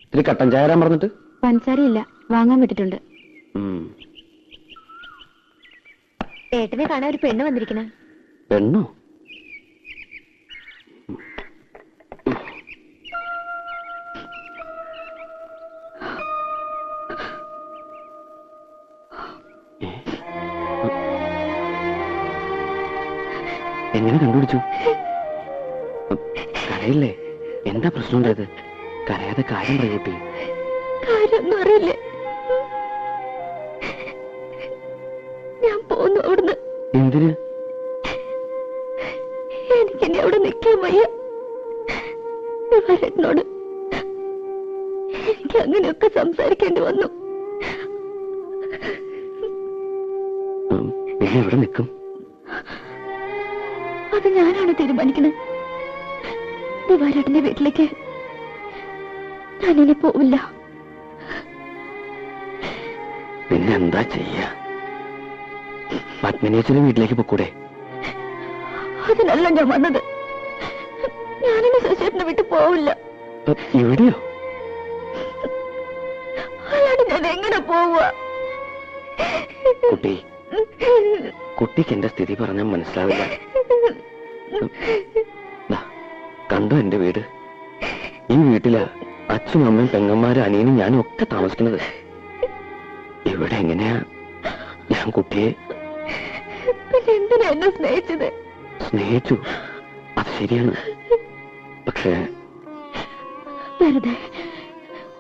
ഇത്തിരി കട്ടൻ ചായ തരാൻ പറഞ്ഞിട്ട്. പഞ്ചസാരയില്ല, വാങ്ങാൻ വിട്ടിട്ടുണ്ട്. ഏട്ടനെ കാണാൻ ഒരു പെണ്ണ് വന്നിരിക്കണ. പെണ്ണോ? എങ്ങനെ കണ്ടുപിടിച്ചു? കരയില്ലേ? എന്താ പ്രശ്നം ഉണ്ടായത്? കരയാതെ കാര്യം പറയൂട്ടി. കാര്യമൊന്നും അറിയില്ലേ? ഞാൻ പോന്നു അവിടുന്ന്. എന്തിന്? എനിക്കിനി അവിടെ നിൽക്കാൻ വയ്യ. വരനോട് എനിക്ക് അങ്ങനെയൊക്കെ സംസാരിക്കേണ്ടി വന്നു. പിന്നെ എവിടെ നിൽക്കും? അത് ഞാനാണ് തീരുമാനിക്കണേ. ദിവാരേട്ടന്റെ വീട്ടിലേക്ക് ഞാനിനി പോവില്ല. പിന്നെ എന്താ ചെയ്യ? പത്മിനിയച്ഛന്റെ വീട്ടിലേക്ക് പൊക്കൂടെ? അതിനല്ല ഞാൻ വന്നത്. ഞാനിനി ശശിയേട്ടനെ വിട്ട് പോവില്ല. എവിടെയോ? അല്ലാണ്ട് ഞാൻ എങ്ങനെ പോവുക? കുട്ടി, കുട്ടിക്ക് എന്റെ സ്ഥിതി പറഞ്ഞാൽ മനസ്സിലാവില്ല. കണ്ടോ എന്റെ വീട്? ഈ വീട്ടിലാ അച്ഛനും അമ്മയും പെങ്ങന്മാരും അനിയനും ഞാനും ഒക്കെ താമസിക്കുന്നത്. ഇവിടെ എങ്ങനെയാ ഞാൻ കുട്ടിയെ? പിന്നെ എന്തിനാ എന്നെ സ്നേഹിച്ചത്? സ്നേഹിച്ചു, അത് ശരിയാണ്. പക്ഷേ വെറുതെ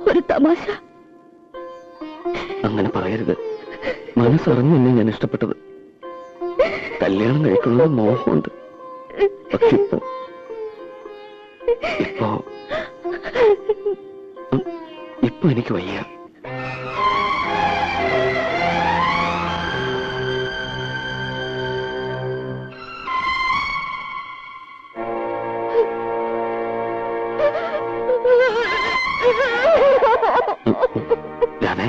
ഒരു തമാശ. അങ്ങനെ പറയരുത്. മനസ്സറിഞ്ഞ് എന്നെ ഞാൻ ഇഷ്ടപ്പെട്ടത്. കല്യാണം കഴിക്കുന്നത് മോഹമുണ്ട്. പക്ഷെ ഇപ്പൊ എനിക്ക് വയ്യ. രാധേ,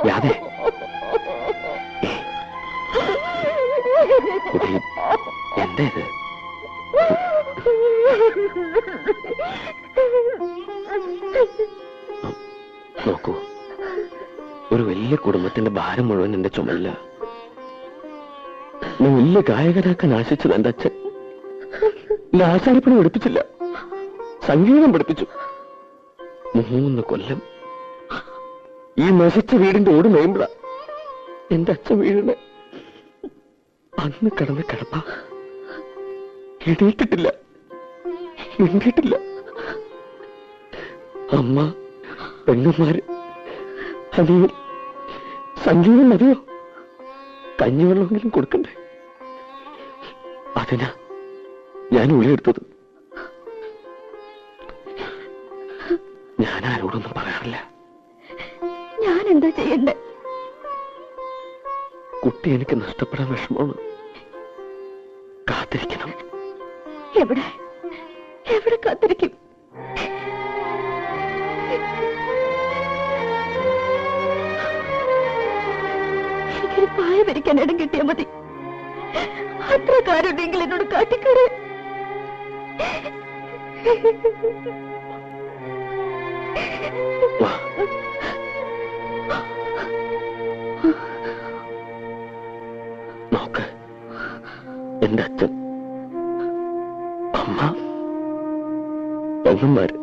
രാധേ, എന്താ ഇത്? നോക്കൂ, ഒരു വലിയ കുടുംബത്തിന്റെ ഭാരം മുഴുവൻ എന്റെ ചുമലില്ല. വലിയ ഗായകനാക്കാൻ ആശിച്ചത് എന്റെ അച്ഛൻ. ആശാരിപ്പണി പഠിപ്പിച്ചില്ല, സംഗീതം പഠിപ്പിച്ചു. 3 കൊല്ലം ഈ നശിച്ച വീടിന്റെ ഓട് മേയുമ്പോഴ എന്റെ അച്ഛൻ വീടിന്. അന്ന് കിടന്ന് കിടപ്പ എണീറ്റിട്ടില്ല, മിണ്ടിയിട്ടില്ല. അമ്മ, പെണ്ണുമാര്, അനിയൻ, സംഗീതം മതിയോ? കഞ്ഞിവെള്ളമെങ്കിലും കൊടുക്കണ്ടേ? അതിനാ ഞാൻ ഉള്ളിയെടുത്തത്. ഞാൻ ആരോടൊന്നും പറയാറില്ല. ഞാൻ എന്താ ചെയ്യണ്ടേ? കുട്ടി എനിക്ക് നഷ്ടപ്പെടാൻ വിഷമമാണ്. കാത്തിരിക്കണം. എവിടെ എവിടെ കാത്തിരിക്കും? എനിക്കൊരു പായ വരിക്കാൻ ഇടം കിട്ടിയാൽ മതി. അത്ര കാരുണ്ടെങ്കിൽ എന്നോട് കാട്ടിക്കട. നോക്ക്, എന്റെ അച്ഛൻ, അമ്മ, പെങ്ങന്മാര്,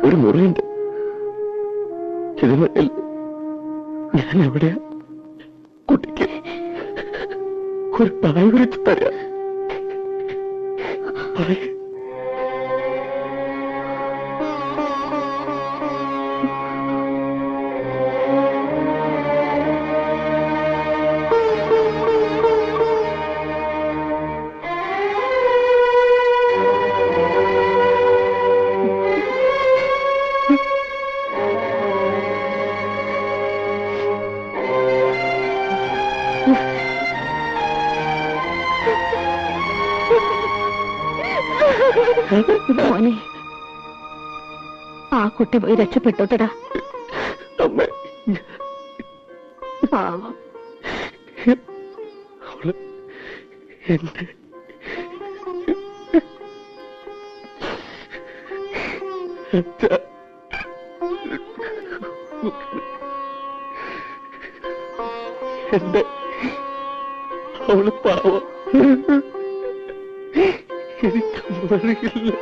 ഒരു മുറിയുണ്ട്. ഇതിനിടയിൽ ഞാൻ എവിടെയാ കുട്ടിക്ക് ഒരു പായ വിരിച്ചു തരാ? മോനെ, ആ കുട്ടി പോയി രക്ഷപ്പെട്ടോട്ടടാ. പാവം. എന്റെ അവള് പാവം, എനിക്കറിയില്ല.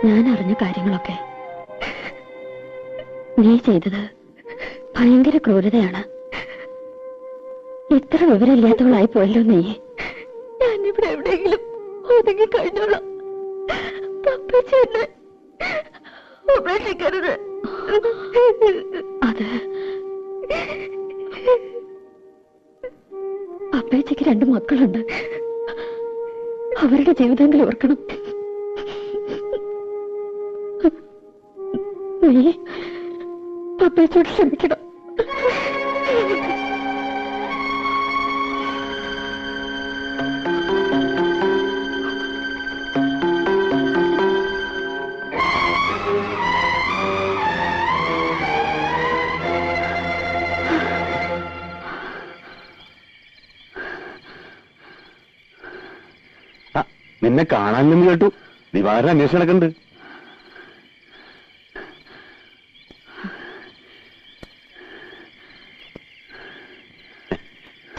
ഞാൻ അറിഞ്ഞ കാര്യങ്ങളൊക്കെ നീ ചെയ്തത് ഭയങ്കര ക്രൂരതയാണ്. ഇത്ര വിവരമില്ലാത്തവളായി പോയല്ലോ നീ. ഞാനിവിടെ എവിടെയെങ്കിലും ഒതുങ്ങി കഴിഞ്ഞോളാം. അത് അപ്പേച്ചയ്ക്ക് 2 മക്കളുണ്ട്. അവരുടെ ജീവിതങ്ങൾ ഓർക്കണം. നീ അപ്പേച്ചോട് ക്ഷമിക്കണം. നിന്നെ കാണാനെന്ന് കേട്ടു. ദിവാകരൻ അന്വേഷണം നടക്കുന്നുണ്ട്.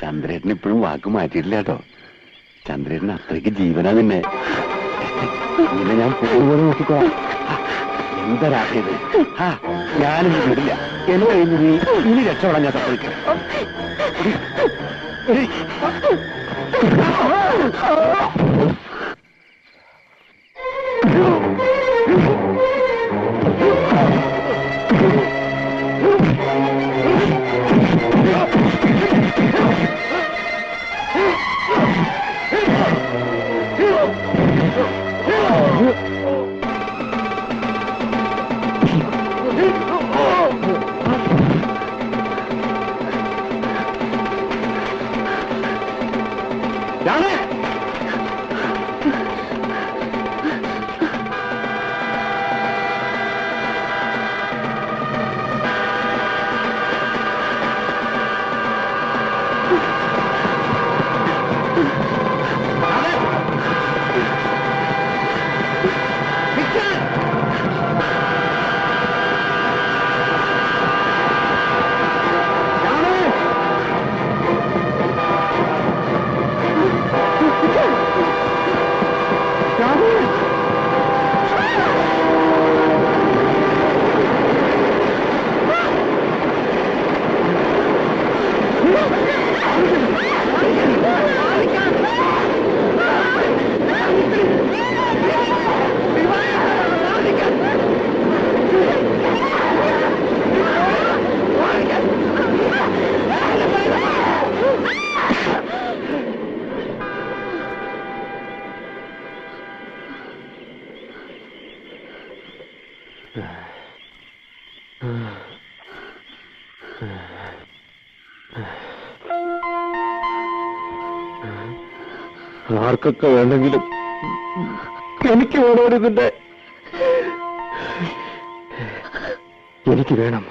ചന്ദ്രേട്ടൻ ഇപ്പോഴും വാക്ക് മാറ്റിയിട്ടില്ല കേട്ടോ. ചന്ദ്രേട്ടൻ അത്രയ്ക്ക് ജീവനാ നിന്നെ. നിന്നെ ഞാൻ പോകുമ്പോൾ നോക്കിക്കോ. എന്താ രാത്രിയത്? ഞാനും വിടില്ല. എന്നെ കഴിഞ്ഞ് നീ ഇനി രക്ഷപ്പെടാൻ ഞാൻ സമ്മതിക്കാം. ആർക്കൊക്കെ വേണമെങ്കിലും എനിക്ക് വേണം. ഇതിന്റെ എനിക്ക് വേണം.